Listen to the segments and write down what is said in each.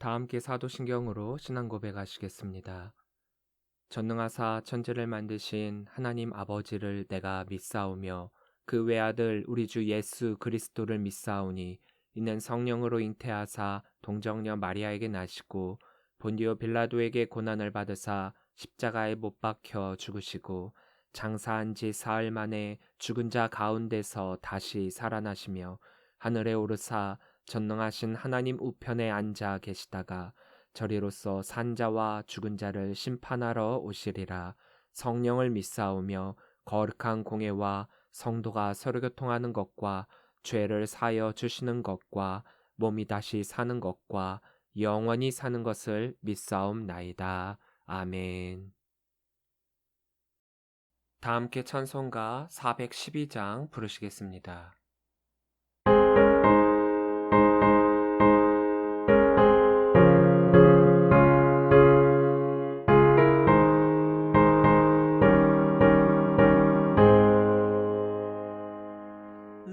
다 함께 사도신경으로 신앙 고백하시겠습니다. 전능하사 천지를 만드신 하나님 아버지를 내가 믿사오며 그 외아들 우리 주 예수 그리스도를 믿사오니 이는 성령으로 잉태하사 동정녀 마리아에게 나시고 본디오 빌라도에게 고난을 받으사 십자가에 못 박혀 죽으시고 장사한 지 사흘 만에 죽은 자 가운데서 다시 살아나시며 하늘에 오르사 전능하신 하나님 우편에 앉아 계시다가 저리로서 산자와 죽은 자를 심판하러 오시리라. 성령을 믿사오며 거룩한 공예와 성도가 서로 교통하는 것과 죄를 사여 주시는 것과 몸이 다시 사는 것과 영원히 사는 것을 믿사옵나이다. 아멘. 다 함께 찬송가 412장 부르시겠습니다.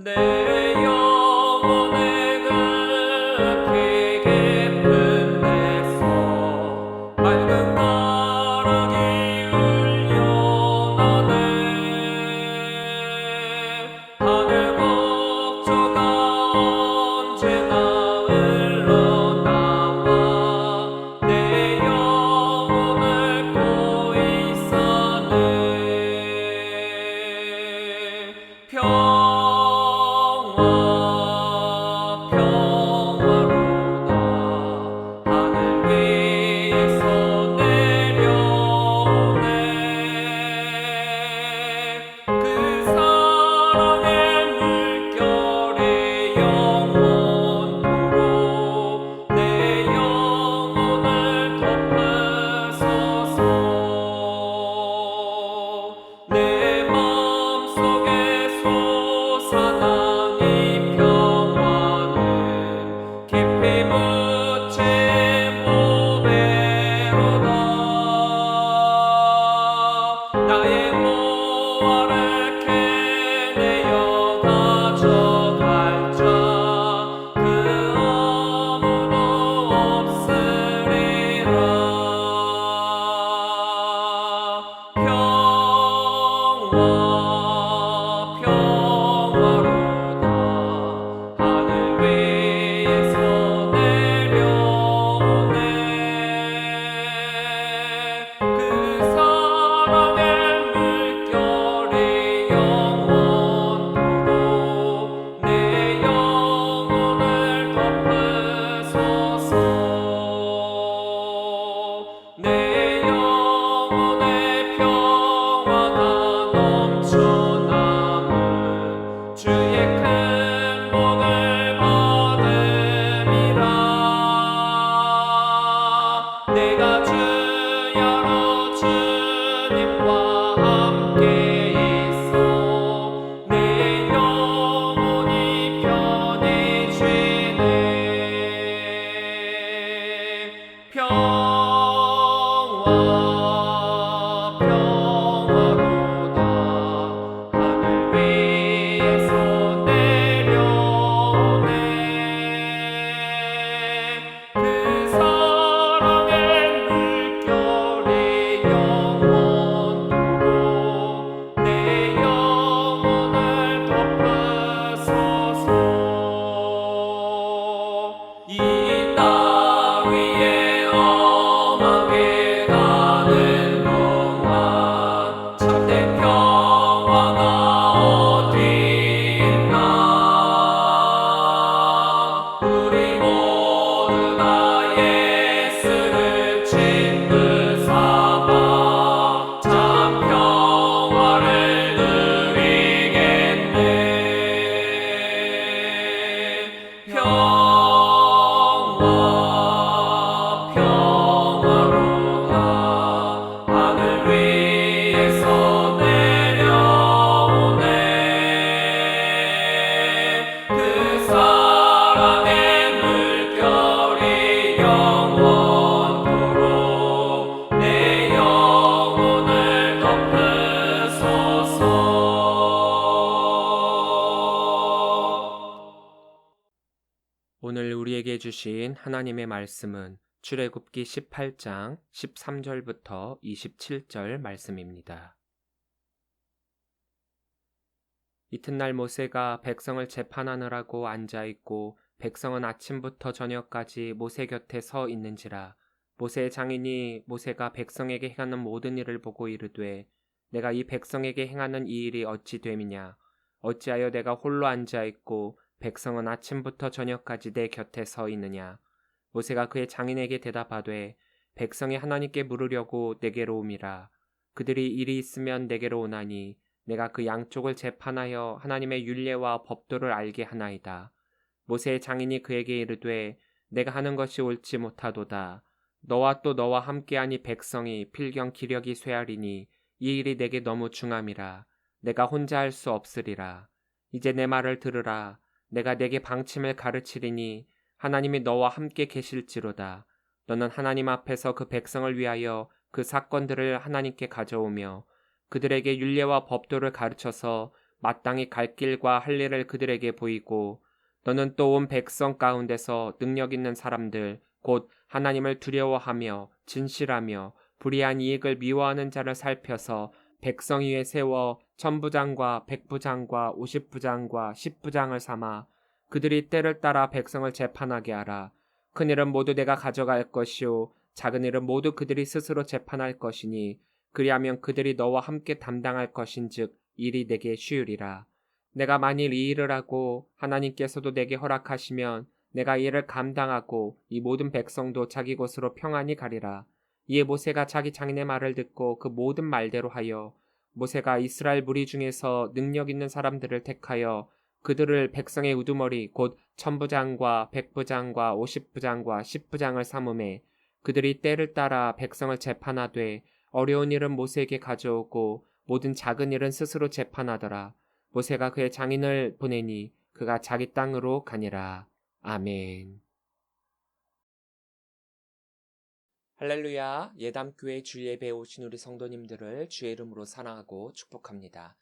내 영혼의 깊이 깊은 데서 맑은 가락이 울려나네. 하늘 곡조가 언제나 흘러나와 내 영혼을 고이 사네. 오늘 우리에게 주신 하나님의 말씀은 출애굽기 18장 13절부터 27절 말씀입니다. 이튿날 모세가 백성을 재판하느라고 앉아 있고 백성은 아침부터 저녁까지 모세 곁에 서 있는지라. 모세의 장인이 모세가 백성에게 행하는 모든 일을 보고 이르되 내가 이 백성에게 행하는 이 일이 어찌 됨이냐. 어찌하여 내가 홀로 앉아 있고 백성은 아침부터 저녁까지 내 곁에 서 있느냐. 모세가 그의 장인에게 대답하되 백성이 하나님께 물으려고 내게로 옴이라. 그들이 일이 있으면 내게로 오나니 내가 그 양쪽을 재판하여 하나님의 율례와 법도를 알게 하나이다. 모세의 장인이 그에게 이르되 내가 하는 것이 옳지 못하도다. 너와 또 너와 함께하니 백성이 필경 기력이 쇠하리니 이 일이 내게 너무 중함이라. 내가 혼자 할 수 없으리라. 이제 내 말을 들으라. 내가 내게 방침을 가르치리니 하나님이 너와 함께 계실지로다. 너는 하나님 앞에서 그 백성을 위하여 그 사건들을 하나님께 가져오며 그들에게 율례와 법도를 가르쳐서 마땅히 갈 길과 할 일을 그들에게 보이고 너는 또 온 백성 가운데서 능력 있는 사람들 곧 하나님을 두려워하며 진실하며 불의한 이익을 미워하는 자를 살펴서 백성 위에 세워 천부장과 백부장과 오십부장과 십부장을 삼아 그들이 때를 따라 백성을 재판하게 하라. 큰 일은 모두 내가 가져갈 것이요 작은 일은 모두 그들이 스스로 재판할 것이니 그리하면 그들이 너와 함께 담당할 것인즉 일이 내게 쉬우리라. 내가 만일 이 일을 하고 하나님께서도 내게 허락하시면 내가 이를 감당하고 이 모든 백성도 자기 곳으로 평안히 가리라. 이에 모세가 자기 장인의 말을 듣고 그 모든 말대로 하여 모세가 이스라엘 무리 중에서 능력 있는 사람들을 택하여 그들을 백성의 우두머리 곧 천부장과 백부장과 오십부장과 십부장을 삼음에 그들이 때를 따라 백성을 재판하되 어려운 일은 모세에게 가져오고 모든 작은 일은 스스로 재판하더라. 모세가 그의 장인을 보내니 그가 자기 땅으로 가니라. 아멘. 할렐루야. 예담교회 주예배에 오신 우리 성도님들을 주의 이름으로 사랑하고 축복합니다.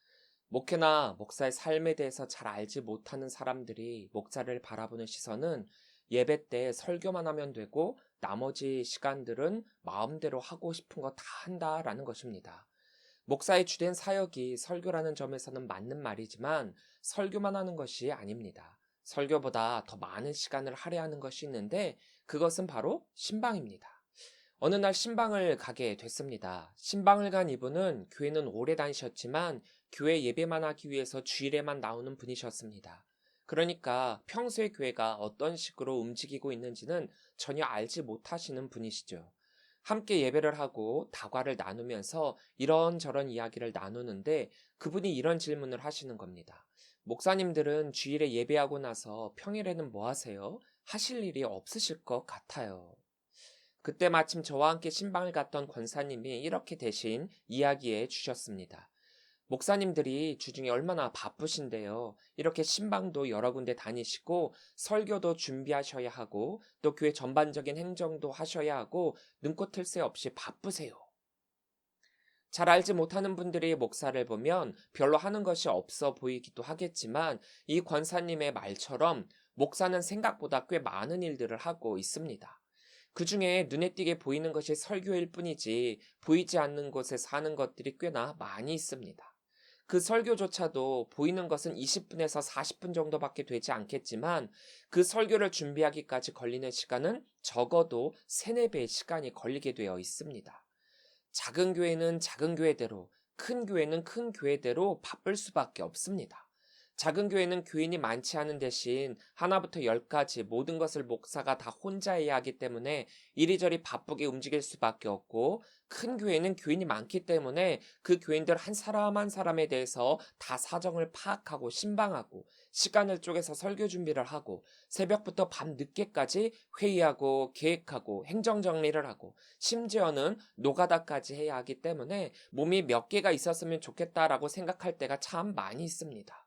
목회나 목사의 삶에 대해서 잘 알지 못하는 사람들이 목자를 바라보는 시선은 예배 때 설교만 하면 되고 나머지 시간들은 마음대로 하고 싶은 거 다 한다라는 것입니다. 목사의 주된 사역이 설교라는 점에서는 맞는 말이지만 설교만 하는 것이 아닙니다. 설교보다 더 많은 시간을 할애하는 것이 있는데 그것은 바로 신방입니다. 어느 날 신방을 가게 됐습니다. 신방을 간 이분은 교회는 오래 다니셨지만 교회 예배만 하기 위해서 주일에만 나오는 분이셨습니다. 그러니까 평소에 교회가 어떤 식으로 움직이고 있는지는 전혀 알지 못하시는 분이시죠. 함께 예배를 하고 다과를 나누면서 이런저런 이야기를 나누는데 그분이 이런 질문을 하시는 겁니다. 목사님들은 주일에 예배하고 나서 평일에는 뭐 하세요? 하실 일이 없으실 것 같아요. 그때 마침 저와 함께 신방을 갔던 권사님이 이렇게 대신 이야기해 주셨습니다. 목사님들이 주중에 얼마나 바쁘신데요. 이렇게 신방도 여러 군데 다니시고 설교도 준비하셔야 하고 또 교회 전반적인 행정도 하셔야 하고 눈코 틀 새 없이 바쁘세요. 잘 알지 못하는 분들이 목사를 보면 별로 하는 것이 없어 보이기도 하겠지만 이 권사님의 말처럼 목사는 생각보다 꽤 많은 일들을 하고 있습니다. 그 중에 눈에 띄게 보이는 것이 설교일 뿐이지 보이지 않는 곳에서 하는 것들이 꽤나 많이 있습니다. 그 설교조차도 보이는 것은 20분에서 40분 정도밖에 되지 않겠지만 그 설교를 준비하기까지 걸리는 시간은 적어도 3, 4배의 시간이 걸리게 되어 있습니다. 작은 교회는 작은 교회대로, 큰 교회는 큰 교회대로 바쁠 수밖에 없습니다. 작은 교회는 교인이 많지 않은 대신 하나부터 열까지 모든 것을 목사가 다 혼자 해야 하기 때문에 이리저리 바쁘게 움직일 수밖에 없고 큰 교회는 교인이 많기 때문에 그 교인들 한 사람 한 사람에 대해서 다 사정을 파악하고 신방하고 시간을 쪼개서 설교 준비를 하고 새벽부터 밤 늦게까지 회의하고 계획하고 행정정리를 하고 심지어는 노가다까지 해야 하기 때문에 몸이 몇 개가 있었으면 좋겠다라고 생각할 때가 참 많이 있습니다.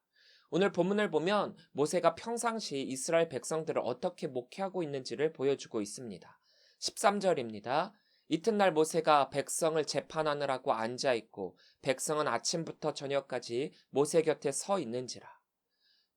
오늘 본문을 보면 모세가 평상시 이스라엘 백성들을 어떻게 목회하고 있는지를 보여주고 있습니다. 13절입니다. 이튿날 모세가 백성을 재판하느라고 앉아있고 백성은 아침부터 저녁까지 모세 곁에 서 있는지라.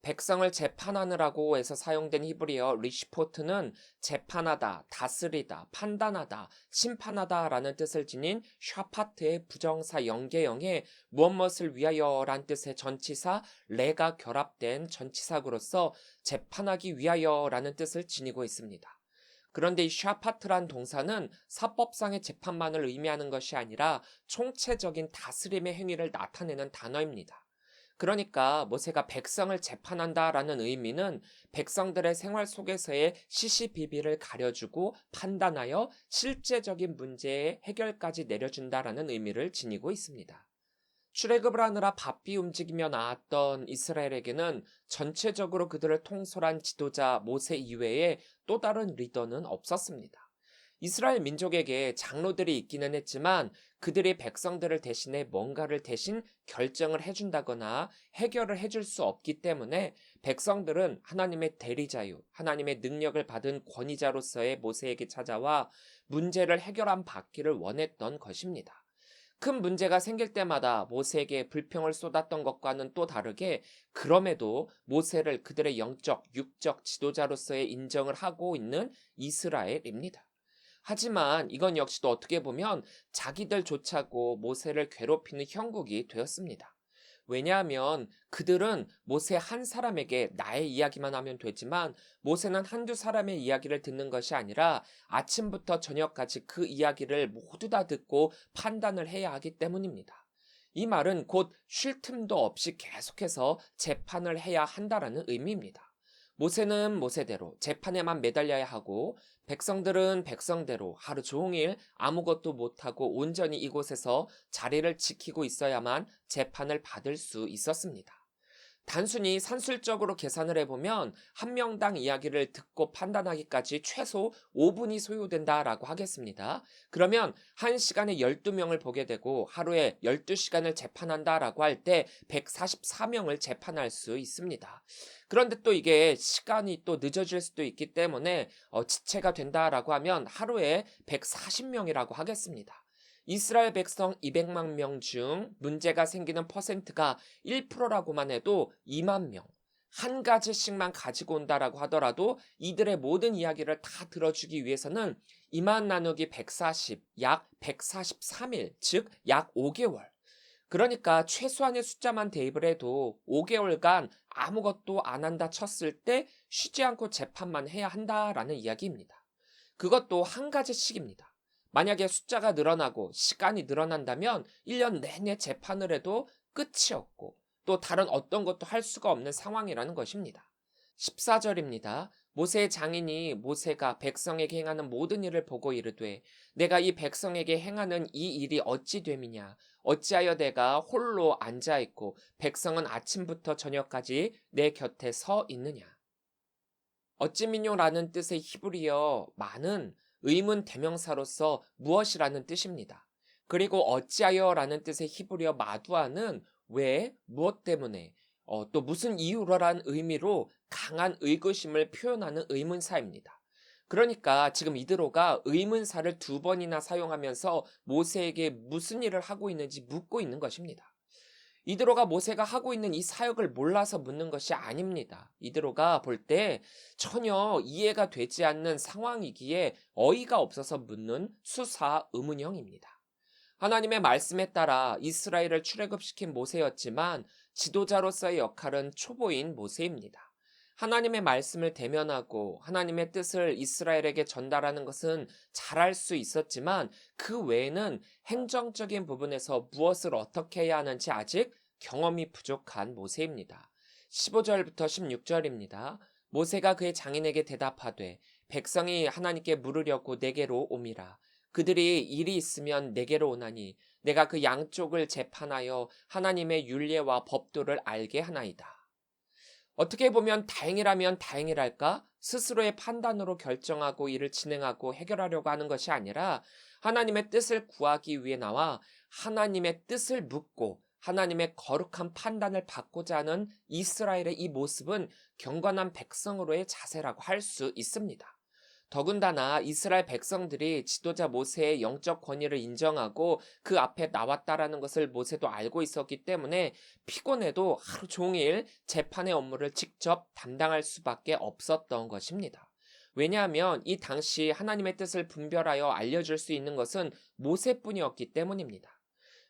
백성을 재판하느라고 해서 사용된 히브리어 리시포트는 재판하다, 다스리다, 판단하다, 심판하다라는 뜻을 지닌 샤파트의 부정사 연계형에 무엇을 위하여란 뜻의 전치사 레가 결합된 전치사구로서 재판하기 위하여라는 뜻을 지니고 있습니다. 그런데 이 샤파트란 동사는 사법상의 재판만을 의미하는 것이 아니라 총체적인 다스림의 행위를 나타내는 단어입니다. 그러니까 모세가 백성을 재판한다라는 의미는 백성들의 생활 속에서의 시시비비를 가려주고 판단하여 실제적인 문제의 해결까지 내려준다라는 의미를 지니고 있습니다. 출애굽을 하느라 바삐 움직이며 나았던 이스라엘에게는 전체적으로 그들을 통솔한 지도자 모세 이외에 또 다른 리더는 없었습니다. 이스라엘 민족에게 장로들이 있기는 했지만 그들이 백성들을 대신해 뭔가를 대신 결정을 해준다거나 해결을 해줄 수 없기 때문에 백성들은 하나님의 대리자유, 하나님의 능력을 받은 권위자로서의 모세에게 찾아와 문제를 해결한 받기를 원했던 것입니다. 큰 문제가 생길 때마다 모세에게 불평을 쏟았던 것과는 또 다르게 그럼에도 모세를 그들의 영적, 육적 지도자로서의 인정을 하고 있는 이스라엘입니다. 하지만 이건 역시도 어떻게 보면 자기들 조차고 모세를 괴롭히는 형국이 되었습니다. 왜냐하면 그들은 모세 한 사람에게 나의 이야기만 하면 되지만 모세는 한두 사람의 이야기를 듣는 것이 아니라 아침부터 저녁까지 그 이야기를 모두 다 듣고 판단을 해야 하기 때문입니다. 이 말은 곧 쉴 틈도 없이 계속해서 재판을 해야 한다라는 의미입니다. 모세는 모세대로 재판에만 매달려야 하고 백성들은 백성대로 하루 종일 아무것도 못하고 온전히 이곳에서 자리를 지키고 있어야만 재판을 받을 수 있었습니다. 단순히 산술적으로 계산을 해보면 한 명당 이야기를 듣고 판단하기까지 최소 5분이 소요된다라고 하겠습니다. 그러면 한 시간에 12명을 보게 되고 하루에 12시간을 재판한다라고 할 때 144명을 재판할 수 있습니다. 그런데 또 이게 시간이 또 늦어질 수도 있기 때문에 지체가 된다라고 하면 하루에 140명이라고 하겠습니다. 이스라엘 백성 200만 명 중 문제가 생기는 퍼센트가 1%라고만 해도 2만 명. 한 가지씩만 가지고 온다라고 하더라도 이들의 모든 이야기를 다 들어주기 위해서는 2만 나누기 140, 약 143일, 즉 약 5개월. 그러니까 최소한의 숫자만 대입을 해도 5개월간 아무것도 안 한다 쳤을 때 쉬지 않고 재판만 해야 한다라는 이야기입니다. 그것도 한 가지씩입니다. 만약에 숫자가 늘어나고 시간이 늘어난다면 1년 내내 재판을 해도 끝이 없고 또 다른 어떤 것도 할 수가 없는 상황이라는 것입니다. 14절입니다. 모세의 장인이 모세가 백성에게 행하는 모든 일을 보고 이르되 내가 이 백성에게 행하는 이 일이 어찌 됨이냐 어찌하여 내가 홀로 앉아 있고 백성은 아침부터 저녁까지 내 곁에 서 있느냐. 어찌민요라는 뜻의 히브리어 많은 의문 대명사로서 무엇이라는 뜻입니다. 그리고 어찌하여라는 뜻의 히브리어 마두아는 왜, 무엇 때문에, 또 무슨 이유로란 의미로 강한 의구심을 표현하는 의문사입니다. 그러니까 지금 이드로가 의문사를 2번이나 사용하면서 모세에게 무슨 일을 하고 있는지 묻고 있는 것입니다. 이드로가 모세가 하고 있는 이 사역을 몰라서 묻는 것이 아닙니다. 이드로가 볼 때 전혀 이해가 되지 않는 상황이기에 어이가 없어서 묻는 수사 의문형입니다. 하나님의 말씀에 따라 이스라엘을 출애굽시킨 모세였지만 지도자로서의 역할은 초보인 모세입니다. 하나님의 말씀을 대면하고 하나님의 뜻을 이스라엘에게 전달하는 것은 잘할 수 있었지만 그 외에는 행정적인 부분에서 무엇을 어떻게 해야 하는지 아직 경험이 부족한 모세입니다. 15절부터 16절입니다. 모세가 그의 장인에게 대답하되 백성이 하나님께 물으려고 내게로 오미라. 그들이 일이 있으면 내게로 오나니 내가 그 양쪽을 재판하여 하나님의 율례와 법도를 알게 하나이다. 어떻게 보면 다행이라면 다행이랄까? 스스로의 판단으로 결정하고 일을 진행하고 해결하려고 하는 것이 아니라 하나님의 뜻을 구하기 위해 나와 하나님의 뜻을 묻고 하나님의 거룩한 판단을 받고자 하는 이스라엘의 이 모습은 경건한 백성으로의 자세라고 할 수 있습니다. 더군다나 이스라엘 백성들이 지도자 모세의 영적 권위를 인정하고 그 앞에 나왔다라는 것을 모세도 알고 있었기 때문에 피곤해도 하루 종일 재판의 업무를 직접 담당할 수밖에 없었던 것입니다. 왜냐하면 이 당시 하나님의 뜻을 분별하여 알려줄 수 있는 것은 모세뿐이었기 때문입니다.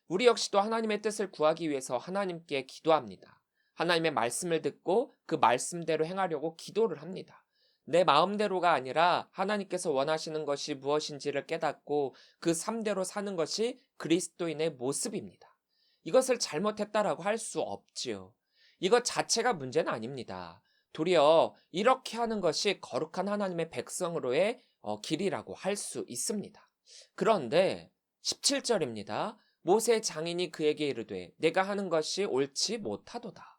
우리 역시도 하나님의 뜻을 구하기 위해서 하나님께 기도합니다. 하나님의 말씀을 듣고 그 말씀대로 행하려고 기도를 합니다. 내 마음대로가 아니라 하나님께서 원하시는 것이 무엇인지를 깨닫고 그 삶대로 사는 것이 그리스도인의 모습입니다. 이것을 잘못했다라고 할 수 없지요. 이것 자체가 문제는 아닙니다. 도리어 이렇게 하는 것이 거룩한 하나님의 백성으로의 길이라고 할 수 있습니다. 그런데 17절입니다. 모세 장인이 그에게 이르되 내가 하는 것이 옳지 못하도다.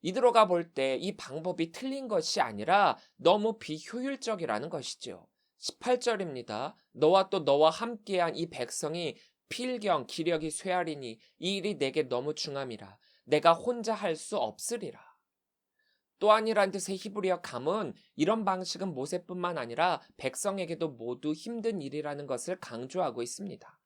이들어가 볼 때 이 방법이 틀린 것이 아니라 너무 비효율적이라는 것이죠. 18절입니다. 너와 또 너와 함께한 이 백성이 필경 기력이 쇠하리니 이 일이 내게 너무 중함이라. 내가 혼자 할 수 없으리라. 또한이란 뜻의 히브리어 감은 이런 방식은 모세뿐만 아니라 백성에게도 모두 힘든 일이라는 것을 강조하고 있습니다.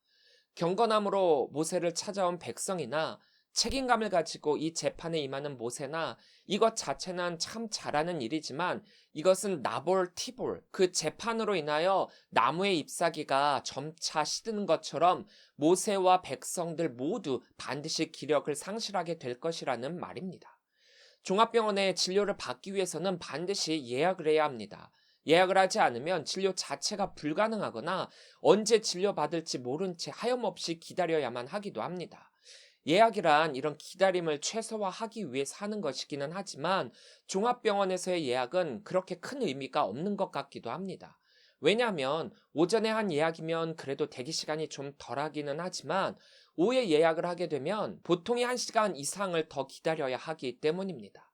경건함으로 모세를 찾아온 백성이나 책임감을 가지고 이 재판에 임하는 모세나 이것 자체는 참 잘하는 일이지만 이것은 나볼 티볼 그 재판으로 인하여 나무의 잎사귀가 점차 시드는 것처럼 모세와 백성들 모두 반드시 기력을 상실하게 될 것이라는 말입니다. 종합병원에 진료를 받기 위해서는 반드시 예약을 해야 합니다. 예약을 하지 않으면 진료 자체가 불가능하거나 언제 진료받을지 모른 채 하염없이 기다려야만 하기도 합니다. 예약이란 이런 기다림을 최소화하기 위해서 하는 것이기는 하지만 종합병원에서의 예약은 그렇게 큰 의미가 없는 것 같기도 합니다. 왜냐하면 오전에 한 예약이면 그래도 대기 시간이 좀 덜하기는 하지만 오후에 예약을 하게 되면 보통이 1시간 이상을 더 기다려야 하기 때문입니다.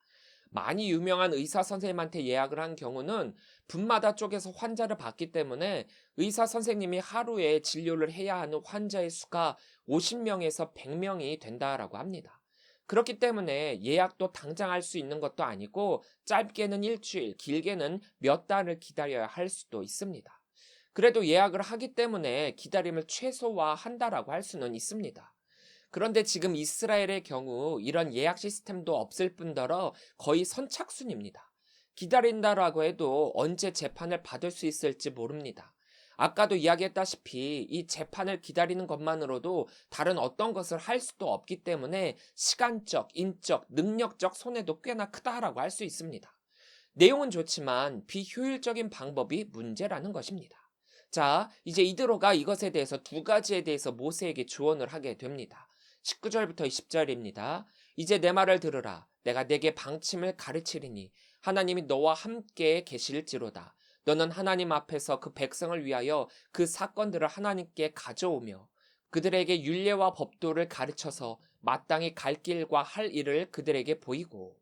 많이 유명한 의사 선생님한테 예약을 한 경우는 분마다 쪼개서 환자를 받기 때문에 의사 선생님이 하루에 진료를 해야 하는 환자의 수가 50명에서 100명이 된다라고 합니다. 그렇기 때문에 예약도 당장 할 수 있는 것도 아니고 짧게는 일주일, 길게는 몇 달을 기다려야 할 수도 있습니다. 그래도 예약을 하기 때문에 기다림을 최소화한다라고 할 수는 있습니다. 그런데 지금 이스라엘의 경우 이런 예약 시스템도 없을 뿐더러 거의 선착순입니다. 기다린다라고 해도 언제 재판을 받을 수 있을지 모릅니다. 아까도 이야기했다시피 이 재판을 기다리는 것만으로도 다른 어떤 것을 할 수도 없기 때문에 시간적, 인적, 능력적 손해도 꽤나 크다라고 할 수 있습니다. 내용은 좋지만 비효율적인 방법이 문제라는 것입니다. 자, 이제 이드로가 이것에 대해서 두 가지에 대해서 모세에게 조언을 하게 됩니다. 19절부터 20절입니다. 이제 내 말을 들으라. 내가 내게 방침을 가르치리니 하나님이 너와 함께 계실지로다. 너는 하나님 앞에서 그 백성을 위하여 그 사건들을 하나님께 가져오며 그들에게 율례와 법도를 가르쳐서 마땅히 갈 길과 할 일을 그들에게 보이고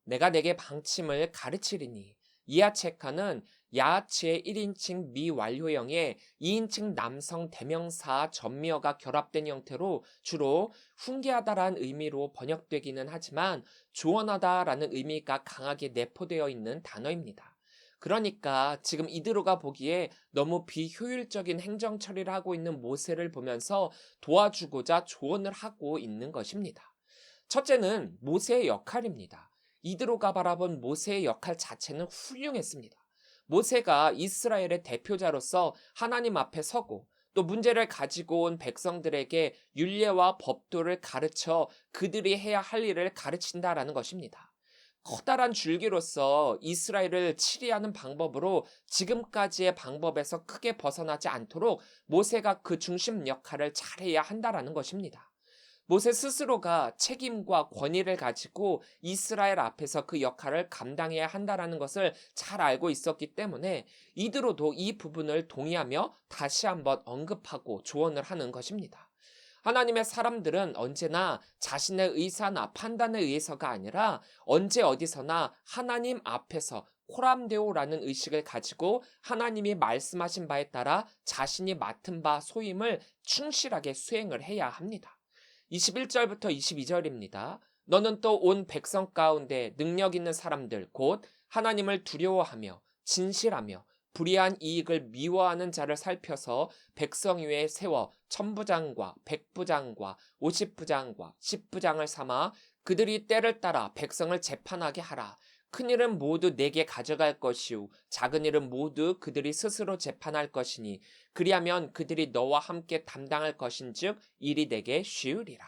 내가 내게 방침을 가르치리니 이하체카는 야하치의 1인칭 미완료형에 2인칭 남성 대명사 전미어가 결합된 형태로 주로 훈계하다라는 의미로 번역되기는 하지만 조언하다라는 의미가 강하게 내포되어 있는 단어입니다. 그러니까 지금 이드로가 보기에 너무 비효율적인 행정 처리를 하고 있는 모세를 보면서 도와주고자 조언을 하고 있는 것입니다. 첫째는 모세의 역할입니다. 이드로가 바라본 모세의 역할 자체는 훌륭했습니다. 모세가 이스라엘의 대표자로서 하나님 앞에 서고 또 문제를 가지고 온 백성들에게 율례와 법도를 가르쳐 그들이 해야 할 일을 가르친다라는 것입니다. 커다란 줄기로서 이스라엘을 치리하는 방법으로 지금까지의 방법에서 크게 벗어나지 않도록 모세가 그 중심 역할을 잘해야 한다라는 것입니다. 모세 스스로가 책임과 권위를 가지고 이스라엘 앞에서 그 역할을 감당해야 한다라는 것을 잘 알고 있었기 때문에 이드로도 이 부분을 동의하며 다시 한번 언급하고 조언을 하는 것입니다. 하나님의 사람들은 언제나 자신의 의사나 판단에 의해서가 아니라 언제 어디서나 하나님 앞에서 코람데오라는 의식을 가지고 하나님이 말씀하신 바에 따라 자신이 맡은 바 소임을 충실하게 수행을 해야 합니다. 21절부터 22절입니다. 너는 또 온 백성 가운데 능력 있는 사람들 곧 하나님을 두려워하며 진실하며 불의한 이익을 미워하는 자를 살펴서 백성 위에 세워 천부장과 백부장과 오십부장과 십부장을 삼아 그들이 때를 따라 백성을 재판하게 하라. 큰 일은 모두 내게 가져갈 것이요 작은 일은 모두 그들이 스스로 재판할 것이니 그리하면 그들이 너와 함께 담당할 것인즉 일이 내게 쉬우리라.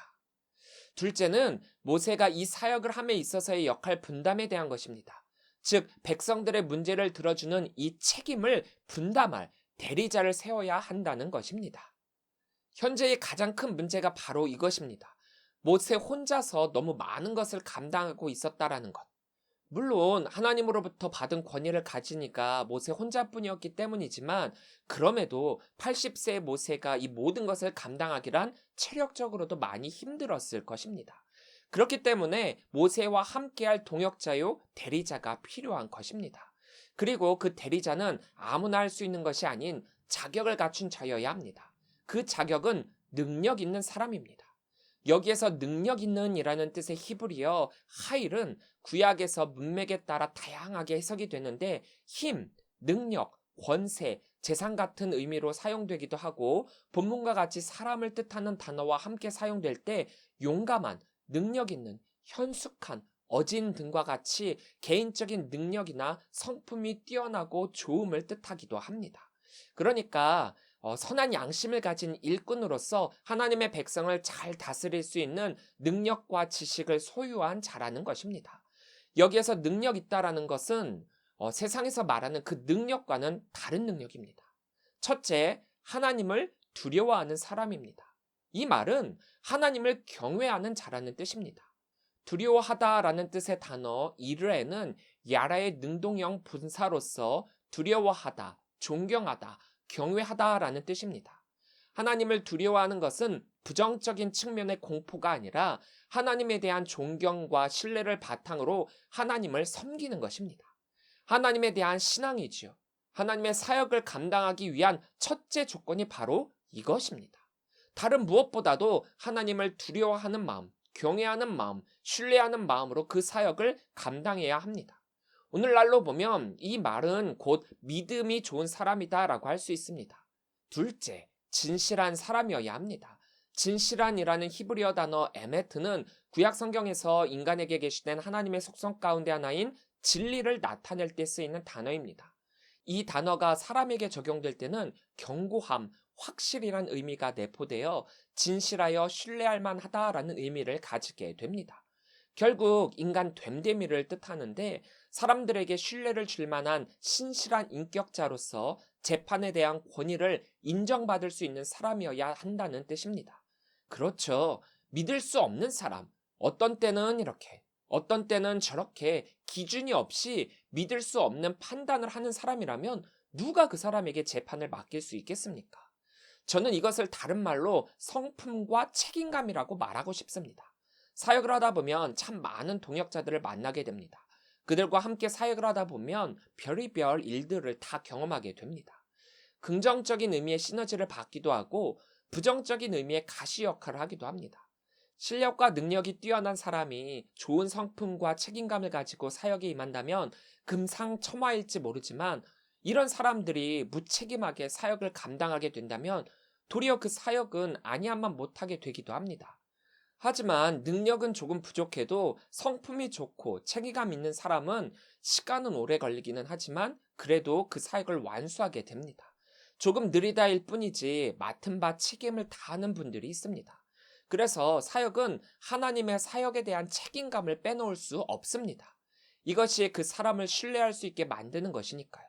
둘째는 모세가 이 사역을 함에 있어서의 역할 분담에 대한 것입니다. 즉 백성들의 문제를 들어주는 이 책임을 분담할 대리자를 세워야 한다는 것입니다. 현재의 가장 큰 문제가 바로 이것입니다. 모세 혼자서 너무 많은 것을 감당하고 있었다라는 것. 물론 하나님으로부터 받은 권위를 가지니까 모세 혼자뿐이었기 때문이지만 그럼에도 80세의 모세가 이 모든 것을 감당하기란 체력적으로도 많이 힘들었을 것입니다. 그렇기 때문에 모세와 함께할 동역자요 대리자가 필요한 것입니다. 그리고 그 대리자는 아무나 할 수 있는 것이 아닌 자격을 갖춘 자여야 합니다. 그 자격은 능력 있는 사람입니다. 여기에서 능력 있는이라는 뜻의 히브리어 하일은 구약에서 문맥에 따라 다양하게 해석이 되는데 힘, 능력, 권세, 재산 같은 의미로 사용되기도 하고 본문과 같이 사람을 뜻하는 단어와 함께 사용될 때 용감한, 능력 있는, 현숙한, 어진 등과 같이 개인적인 능력이나 성품이 뛰어나고 좋음을 뜻하기도 합니다. 그러니까 선한 양심을 가진 일꾼으로서 하나님의 백성을 잘 다스릴 수 있는 능력과 지식을 소유한 자라는 것입니다. 여기에서 능력 있다라는 것은 세상에서 말하는 그 능력과는 다른 능력입니다. 첫째, 하나님을 두려워하는 사람입니다. 이 말은 하나님을 경외하는 자라는 뜻입니다. 두려워하다라는 뜻의 단어 이르에는 야라의 능동형 분사로서 두려워하다, 존경하다, 경외하다라는 뜻입니다. 하나님을 두려워하는 것은 부정적인 측면의 공포가 아니라 하나님에 대한 존경과 신뢰를 바탕으로 하나님을 섬기는 것입니다. 하나님에 대한 신앙이지요. 하나님의 사역을 감당하기 위한 첫째 조건이 바로 이것입니다. 다른 무엇보다도 하나님을 두려워하는 마음, 경외하는 마음, 신뢰하는 마음으로 그 사역을 감당해야 합니다. 오늘날로 보면 이 말은 곧 믿음이 좋은 사람이다라고 할 수 있습니다. 둘째, 진실한 사람이어야 합니다. 진실한이라는 히브리어 단어 에메트는 구약 성경에서 인간에게 계시된 하나님의 속성 가운데 하나인 진리를 나타낼 때 쓰이는 단어입니다. 이 단어가 사람에게 적용될 때는 견고함, 확실이란 의미가 내포되어 진실하여 신뢰할 만하다라는 의미를 가지게 됩니다. 결국 인간 됨됨이를 뜻하는데 사람들에게 신뢰를 줄 만한 신실한 인격자로서 재판에 대한 권위를 인정받을 수 있는 사람이어야 한다는 뜻입니다. 그렇죠. 믿을 수 없는 사람, 어떤 때는 이렇게, 어떤 때는 저렇게 기준이 없이 믿을 수 없는 판단을 하는 사람이라면 누가 그 사람에게 재판을 맡길 수 있겠습니까? 저는 이것을 다른 말로 성품과 책임감이라고 말하고 싶습니다. 사역을 하다 보면 참 많은 동역자들을 만나게 됩니다. 그들과 함께 사역을 하다 보면 별의별 일들을 다 경험하게 됩니다. 긍정적인 의미의 시너지를 받기도 하고 부정적인 의미의 가시 역할을 하기도 합니다. 실력과 능력이 뛰어난 사람이 좋은 성품과 책임감을 가지고 사역에 임한다면 금상첨화일지 모르지만 이런 사람들이 무책임하게 사역을 감당하게 된다면 도리어 그 사역은 아니함만 못하게 되기도 합니다. 하지만 능력은 조금 부족해도 성품이 좋고 책임감 있는 사람은 시간은 오래 걸리기는 하지만 그래도 그 사역을 완수하게 됩니다. 조금 느리다일 뿐이지 맡은 바 책임을 다하는 분들이 있습니다. 그래서 사역은 하나님의 사역에 대한 책임감을 빼놓을 수 없습니다. 이것이 그 사람을 신뢰할 수 있게 만드는 것이니까요.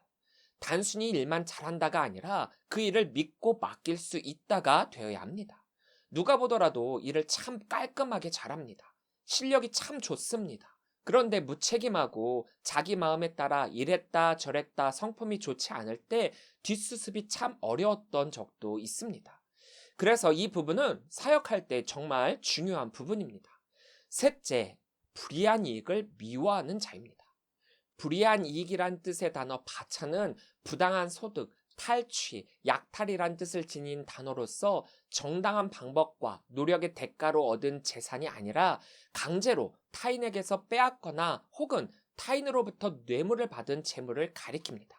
단순히 일만 잘한다가 아니라 그 일을 믿고 맡길 수 있다가 되어야 합니다. 누가 보더라도 일을 참 깔끔하게 잘합니다. 실력이 참 좋습니다. 그런데 무책임하고 자기 마음에 따라 이랬다 저랬다 성품이 좋지 않을 때 뒷수습이 참 어려웠던 적도 있습니다. 그래서 이 부분은 사역할 때 정말 중요한 부분입니다. 셋째, 불의한 이익을 미워하는 자입니다. 불의한 이익이란 뜻의 단어 바차는 부당한 소득, 탈취, 약탈이란 뜻을 지닌 단어로서 정당한 방법과 노력의 대가로 얻은 재산이 아니라 강제로 타인에게서 빼앗거나 혹은 타인으로부터 뇌물을 받은 재물을 가리킵니다.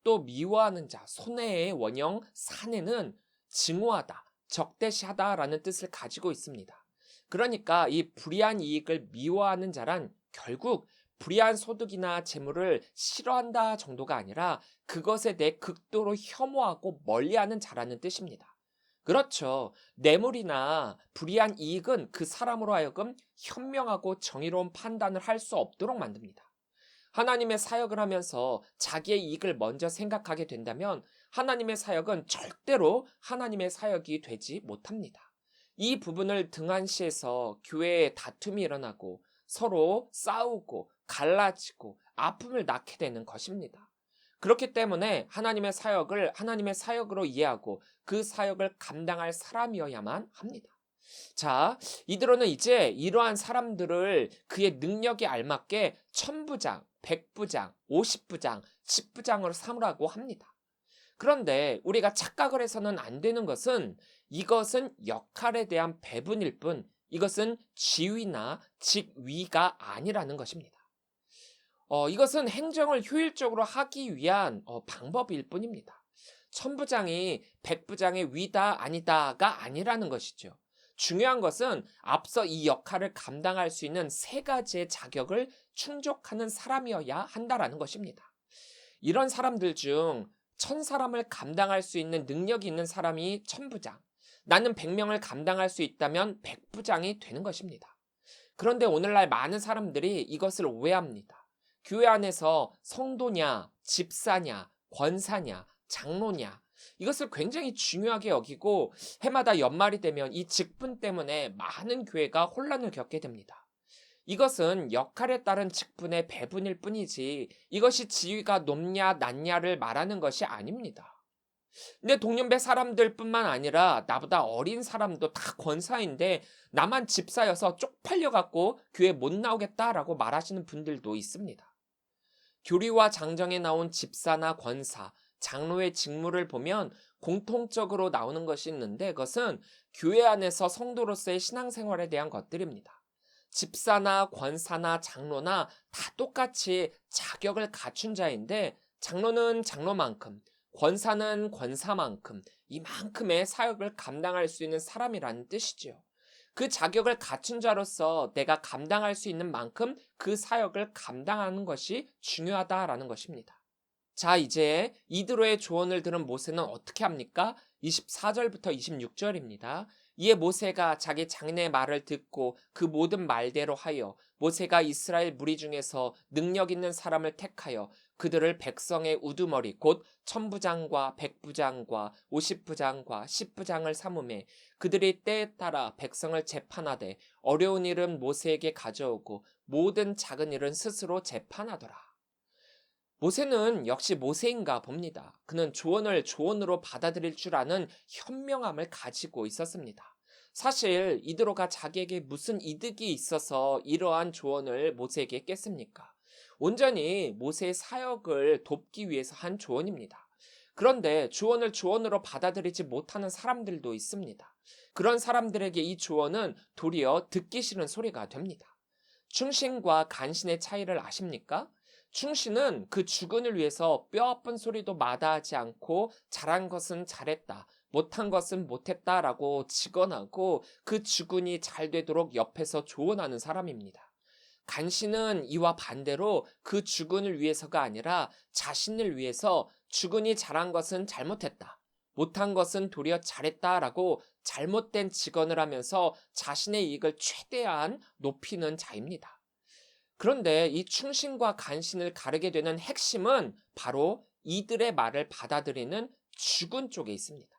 또 미워하는 자, 손해의 원형 사내는 증오하다, 적대시하다라는 뜻을 가지고 있습니다. 그러니까 이 불이한 이익을 미워하는 자란 결국 불이한 소득이나 재물을 싫어한다 정도가 아니라 그것에 대해 극도로 혐오하고 멀리하는 자라는 뜻입니다. 그렇죠. 뇌물이나 불이한 이익은 그 사람으로 하여금 현명하고 정의로운 판단을 할 수 없도록 만듭니다. 하나님의 사역을 하면서 자기의 이익을 먼저 생각하게 된다면 하나님의 사역은 절대로 하나님의 사역이 되지 못합니다. 이 부분을 등한시해서 교회에 다툼이 일어나고 서로 싸우고 갈라지고 아픔을 낳게 되는 것입니다. 그렇기 때문에 하나님의 사역을 하나님의 사역으로 이해하고 그 사역을 감당할 사람이어야만 합니다. 자, 이대로는 이제 이러한 사람들을 그의 능력에 알맞게 천부장, 백부장, 50부장, 10부장으로 삼으라고 합니다. 그런데 우리가 착각을 해서는 안 되는 것은 이것은 역할에 대한 배분일 뿐 이것은 지위나 직위가 아니라는 것입니다. 이것은 행정을 효율적으로 하기 위한 방법일 뿐입니다. 천부장이 백부장의 위다 아니다가 아니라는 것이죠. 중요한 것은 앞서 이 역할을 감당할 수 있는 세 가지의 자격을 충족하는 사람이어야 한다라는 것입니다. 이런 사람들 중 1000사람을 감당할 수 있는 능력이 있는 사람이 천부장, 나는 100명을 감당할 수 있다면 백부장이 되는 것입니다. 그런데 오늘날 많은 사람들이 이것을 오해합니다. 교회 안에서 성도냐, 집사냐, 권사냐, 장로냐, 이것을 굉장히 중요하게 여기고 해마다 연말이 되면 이 직분 때문에 많은 교회가 혼란을 겪게 됩니다. 이것은 역할에 따른 직분의 배분일 뿐이지 이것이 지위가 높냐 낮냐를 말하는 것이 아닙니다. 내 동년배 사람들뿐만 아니라 나보다 어린 사람도 다 권사인데 나만 집사여서 쪽팔려갖고 교회 못 나오겠다라고 말하시는 분들도 있습니다. 교리와 장정에 나온 집사나 권사, 장로의 직무를 보면 공통적으로 나오는 것이 있는데 그것은 교회 안에서 성도로서의 신앙생활에 대한 것들입니다. 집사나 권사나 장로나 다 똑같이 자격을 갖춘 자인데 장로는 장로만큼, 권사는 권사만큼 이만큼의 사역을 감당할 수 있는 사람이라는 뜻이지요. 그 자격을 갖춘 자로서 내가 감당할 수 있는 만큼 그 사역을 감당하는 것이 중요하다라는 것입니다. 자, 이제 이드로의 조언을 들은 모세는 어떻게 합니까? 24절부터 26절입니다. 이에 모세가 자기 장인의 말을 듣고 그 모든 말대로 하여 모세가 이스라엘 무리 중에서 능력 있는 사람을 택하여 그들을 백성의 우두머리 곧 천부장과 백부장과 50부장과 10부장을 삼음해 그들이 때에 따라 백성을 재판하되 어려운 일은 모세에게 가져오고 모든 작은 일은 스스로 재판하더라. 모세는 역시 모세인가 봅니다. 그는 조언을 조언으로 받아들일 줄 아는 현명함을 가지고 있었습니다. 사실 이드로가 자기에게 무슨 이득이 있어서 이러한 조언을 모세에게 했겠습니까? 온전히 모세의 사역을 돕기 위해서 한 조언입니다. 그런데 조언을 조언으로 받아들이지 못하는 사람들도 있습니다. 그런 사람들에게 이 조언은 도리어 듣기 싫은 소리가 됩니다. 충신과 간신의 차이를 아십니까? 충신은 그 주군을 위해서 뼈아픈 소리도 마다하지 않고 잘한 것은 잘했다, 못한 것은 못했다라고 직언하고 그 주군이 잘 되도록 옆에서 조언하는 사람입니다. 간신은 이와 반대로 그 주군을 위해서가 아니라 자신을 위해서 주군이 잘한 것은 잘못했다, 못한 것은 도리어 잘했다라고 잘못된 직언을 하면서 자신의 이익을 최대한 높이는 자입니다. 그런데 이 충신과 간신을 가르게 되는 핵심은 바로 이들의 말을 받아들이는 주군 쪽에 있습니다.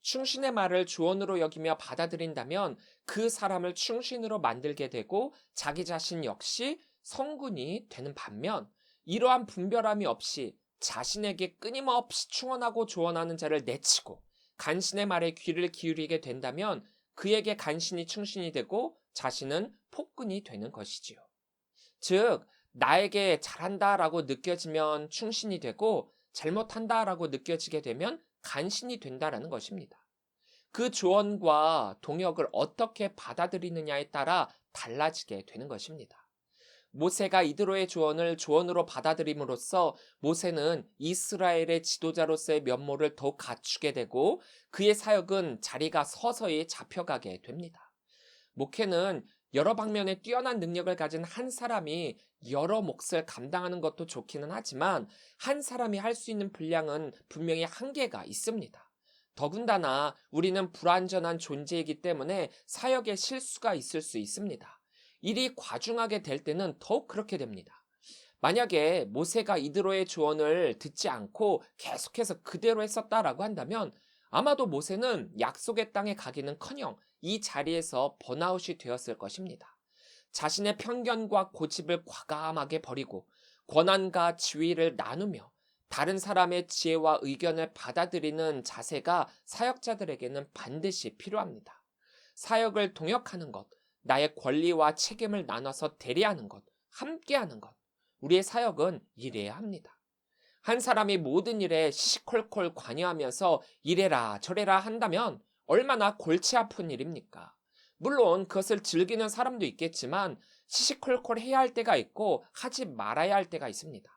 충신의 말을 조언으로 여기며 받아들인다면 그 사람을 충신으로 만들게 되고 자기 자신 역시 성군이 되는 반면 이러한 분별함이 없이 자신에게 끊임없이 충언하고 조언하는 자를 내치고 간신의 말에 귀를 기울이게 된다면 그에게 간신이 충신이 되고 자신은 폭군이 되는 것이지요. 즉, 나에게 잘한다라고 느껴지면 충신이 되고 잘못한다라고 느껴지게 되면 간신이 된다라는 것입니다. 그 조언과 동역을 어떻게 받아들이느냐에 따라 달라지게 되는 것입니다. 모세가 이드로의 조언을 조언으로 받아들임으로써 모세는 이스라엘의 지도자로서의 면모를 더욱 갖추게 되고 그의 사역은 자리가 서서히 잡혀가게 됩니다. 목회는 여러 방면에 뛰어난 능력을 가진 한 사람이 여러 몫을 감당하는 것도 좋기는 하지만 한 사람이 할 수 있는 분량은 분명히 한계가 있습니다. 더군다나 우리는 불완전한 존재이기 때문에 사역에 실수가 있을 수 있습니다. 일이 과중하게 될 때는 더욱 그렇게 됩니다. 만약에 모세가 이드로의 조언을 듣지 않고 계속해서 그대로 했었다라고 한다면 아마도 모세는 약속의 땅에 가기는커녕 이 자리에서 번아웃이 되었을 것입니다. 자신의 편견과 고집을 과감하게 버리고 권한과 지위를 나누며 다른 사람의 지혜와 의견을 받아들이는 자세가 사역자들에게는 반드시 필요합니다. 사역을 동역하는 것, 나의 권리와 책임을 나눠서 대리하는 것, 함께하는 것, 우리의 사역은 이래야 합니다. 한 사람이 모든 일에 시시콜콜 관여하면서 이래라 저래라 한다면 얼마나 골치 아픈 일입니까? 물론 그것을 즐기는 사람도 있겠지만 시시콜콜 해야 할 때가 있고 하지 말아야 할 때가 있습니다.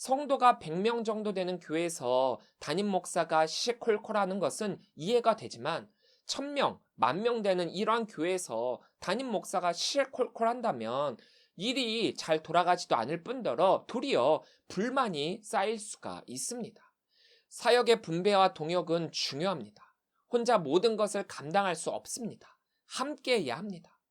성도가 100명 정도 되는 교회에서 담임 목사가 시시콜콜하는 것은 이해가 되지만 1000명, 10,000명 되는 이러한 교회에서 담임 목사가 시시콜콜 한다면 일이 잘 돌아가지도 않을 뿐더러 도리어 불만이 쌓일 수가 있습니다. 사역의 분배와 동역은 중요합니다. 혼자 모든 것을 감당할 수 없습니다. 함께해야 합니다.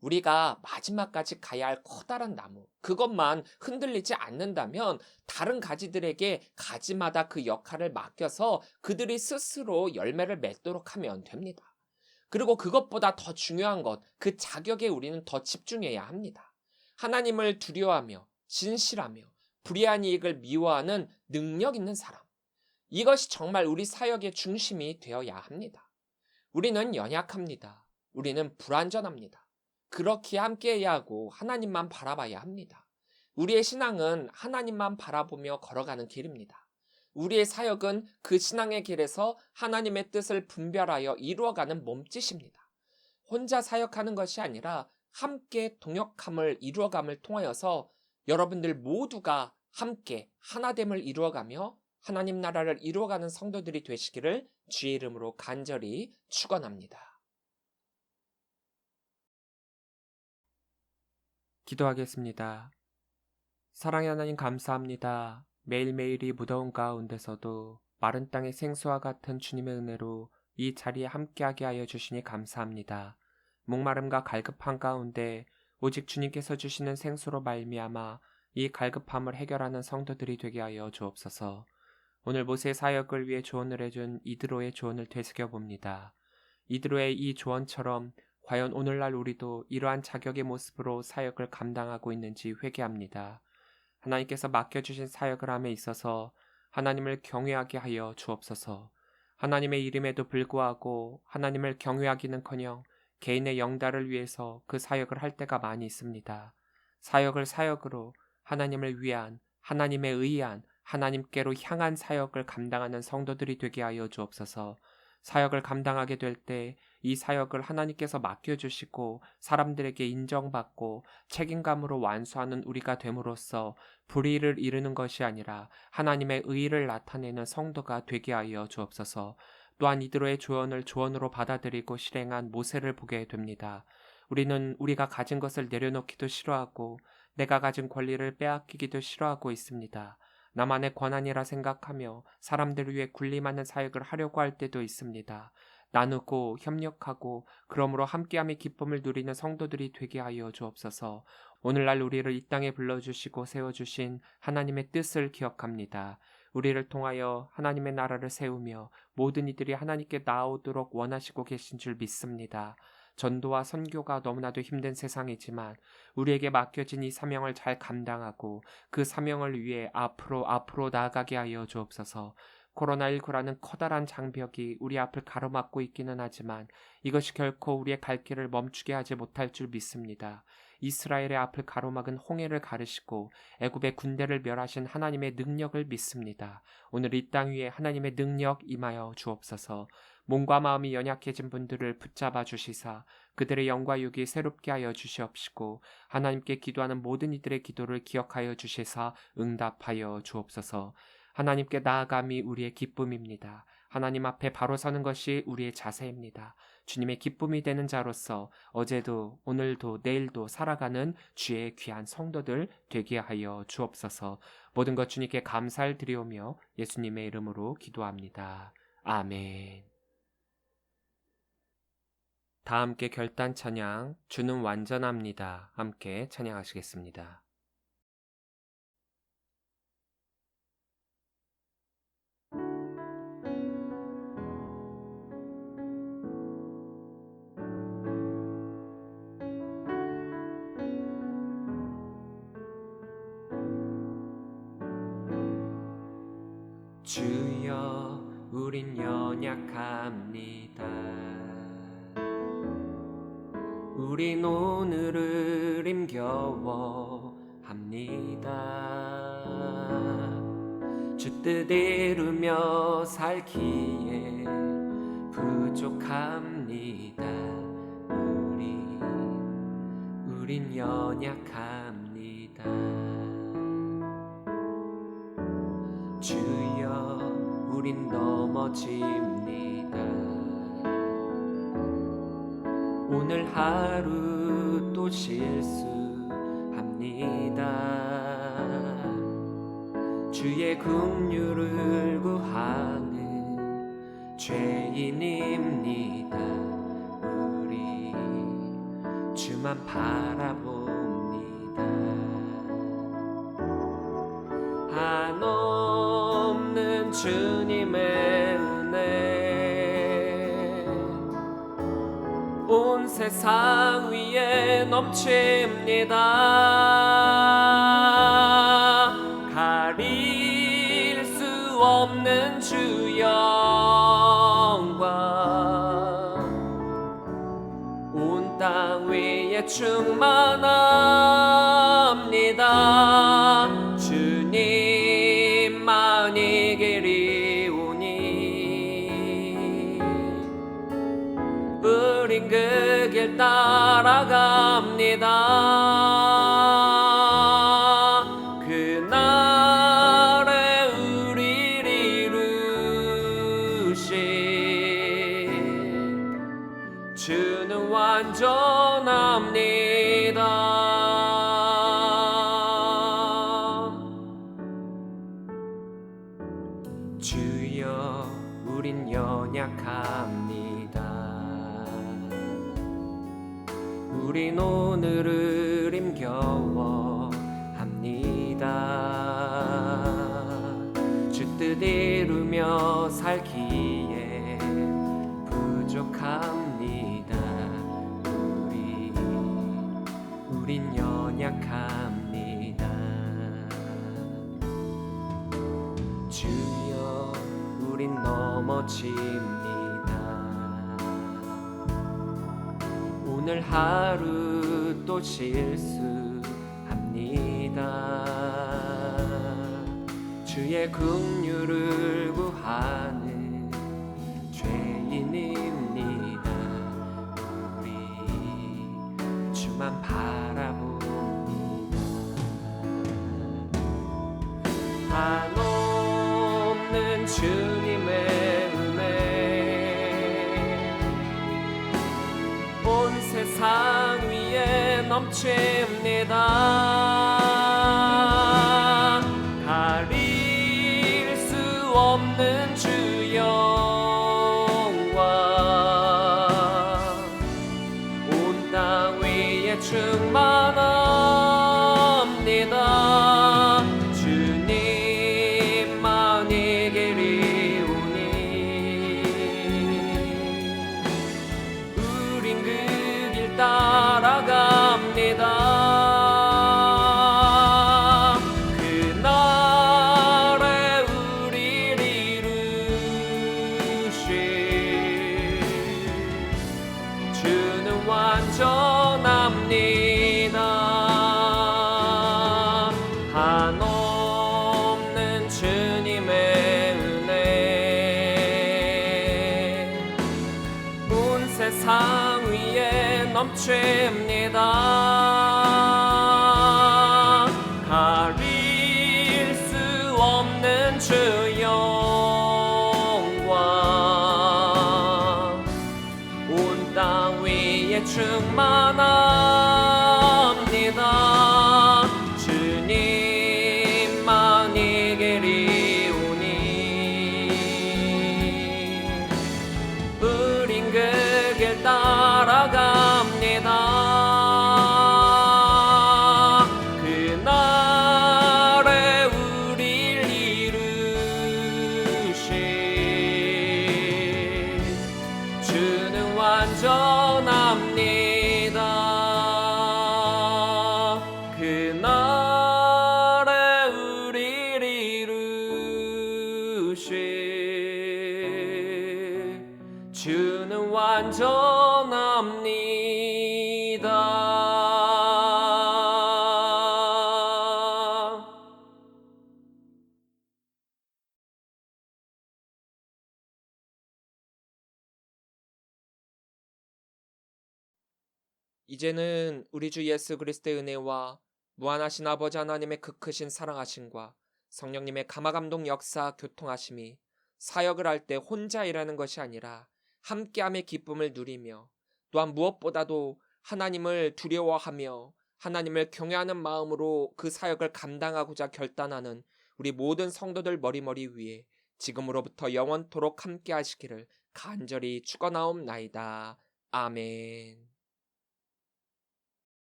우리가 마지막까지 가야 할 커다란 나무, 그것만 흔들리지 않는다면 다른 가지들에게 가지마다 그 역할을 맡겨서 그들이 스스로 열매를 맺도록 하면 됩니다. 그리고 그것보다 더 중요한 것, 그 자격에 우리는 더 집중해야 합니다. 하나님을 두려워하며 진실하며 불의한 이익을 미워하는 능력 있는 사람. 이것이 정말 우리 사역의 중심이 되어야 합니다. 우리는 연약합니다. 우리는 불완전합니다. 그렇게 함께해야 하고 하나님만 바라봐야 합니다. 우리의 신앙은 하나님만 바라보며 걸어가는 길입니다. 우리의 사역은 그 신앙의 길에서 하나님의 뜻을 분별하여 이루어가는 몸짓입니다. 혼자 사역하는 것이 아니라 함께 동역함을 이루어감을 통하여서 여러분들 모두가 함께 하나됨을 이루어가며 하나님 나라를 이루어가는 성도들이 되시기를 주의 이름으로 간절히 축원합니다. 기도하겠습니다. 사랑의 하나님 감사합니다. 매일매일이 무더운 가운데서도 마른 땅의 생수와 같은 주님의 은혜로 이 자리에 함께하게 하여 주시니 감사합니다. 목마름과 갈급한 가운데 오직 주님께서 주시는 생수로 말미암아 이 갈급함을 해결하는 성도들이 되게 하여 주옵소서. 오늘 모세 사역을 위해 조언을 해준 이드로의 조언을 되새겨봅니다. 이드로의 이 조언처럼 과연 오늘날 우리도 이러한 자격의 모습으로 사역을 감당하고 있는지 회개합니다. 하나님께서 맡겨주신 사역을 함에 있어서 하나님을 경외하게 하여 주옵소서. 하나님의 이름에도 불구하고 하나님을 경외하기는커녕 개인의 영달을 위해서 그 사역을 할 때가 많이 있습니다. 사역을 사역으로 하나님을 위한, 하나님에 의한, 하나님께로 향한 사역을 감당하는 성도들이 되게 하여 주옵소서. 사역을 감당하게 될 때 이 사역을 하나님께서 맡겨주시고 사람들에게 인정받고 책임감으로 완수하는 우리가 됨으로써 불의를 이루는 것이 아니라 하나님의 의를 나타내는 성도가 되게 하여 주옵소서. 또한 이드로의 조언을 조언으로 받아들이고 실행한 모세를 보게 됩니다. 우리는 우리가 가진 것을 내려놓기도 싫어하고 내가 가진 권리를 빼앗기기도 싫어하고 있습니다. 나만의 권한이라 생각하며 사람들을 위해 군림하는 사역을 하려고 할 때도 있습니다. 나누고 협력하고 그러므로 함께함의 기쁨을 누리는 성도들이 되게 하여 주옵소서. 오늘날 우리를 이 땅에 불러주시고 세워주신 하나님의 뜻을 기억합니다. 우리를 통하여 하나님의 나라를 세우며 모든 이들이 하나님께 나아오도록 원하시고 계신 줄 믿습니다. 전도와 선교가 너무나도 힘든 세상이지만 우리에게 맡겨진 이 사명을 잘 감당하고 그 사명을 위해 앞으로 나아가게 하여 주옵소서. 코로나19라는 커다란 장벽이 우리 앞을 가로막고 있기는 하지만 이것이 결코 우리의 갈 길을 멈추게 하지 못할 줄 믿습니다. 이스라엘의 앞을 가로막은 홍해를 가르시고 애굽의 군대를 멸하신 하나님의 능력을 믿습니다. 오늘 이 땅 위에 하나님의 능력 임하여 주옵소서. 몸과 마음이 연약해진 분들을 붙잡아 주시사 그들의 영과 육이 새롭게 하여 주시옵시고 하나님께 기도하는 모든 이들의 기도를 기억하여 주시사 응답하여 주옵소서. 하나님께 나아감이 우리의 기쁨입니다. 하나님 앞에 바로 서는 것이 우리의 자세입니다. 주님의 기쁨이 되는 자로서 어제도 오늘도 내일도 살아가는 주의 귀한 성도들 되게 하여 주옵소서. 모든 것 주님께 감사를 드리오며 예수님의 이름으로 기도합니다. 아멘. 다 함께 결단 찬양 주는 완전합니다. 함께 찬양하시겠습니다. 주여 우린 연약합니다. 우린 오늘을 힘겨워합니다. 주 뜻 이루며 살기에 부족합니다. 우린 연약합니다. 주여 우린 넘어집니다. 오늘 하루 또 실수합니다. 주의 긍휼을 구하는 죄인입니다. 우리 주만 바라봅니다. 한없는 주님의 은혜 온 세상 위에 넘칩니다. 가릴 수 없는 주 영광 온 땅 위에 충만합니다. 주님만이 길이오니 우린 그 길 따라갑니다. 그날에 우릴 이루신 주는 완전합니다. 주여 우린 연약합니다. 우린 오늘을 힘겨워합니다. 주 뜻 이루며 살기에 부족합니다. 우린 연약합니다. 주여 우린 넘어집니다. 오늘 하루 또 실수합니다. 주의 긍휼을 구하는 죄인입니다. 우리 주만 바라봅니다. 한없는 주님의 은혜 온 세상 위에 넘칩니다. 가릴 수 없는 주 영광 온 땅 위에 충만합니다. 주님만이 길이오니 우린 그 길 따라갑니다. 그날에 우릴 한없는 주님의 은혜 온 세상 위에 넘칩니다. 가릴 수 없는 주 영광 온 땅 위에 충만합니다. 주님만 이기리오니 우린 그 길 따라갑니다. 그날에 우릴 이루신 주는 완전합니다. 그날에 우릴 이루신 주는 완전합니다. 이제는 우리 주 예수 그리스도의 은혜와 무한하신 아버지 하나님의 그 크신 사랑하심과 성령님의 감화감동 역사 교통하심이 사역을 할 때 혼자 일하는 것이 아니라 함께함의 기쁨을 누리며 또한 무엇보다도 하나님을 두려워하며 하나님을 경외하는 마음으로 그 사역을 감당하고자 결단하는 우리 모든 성도들 머리머리 위에 지금으로부터 영원토록 함께 하시기를 간절히 축원하옵나이다. 아멘.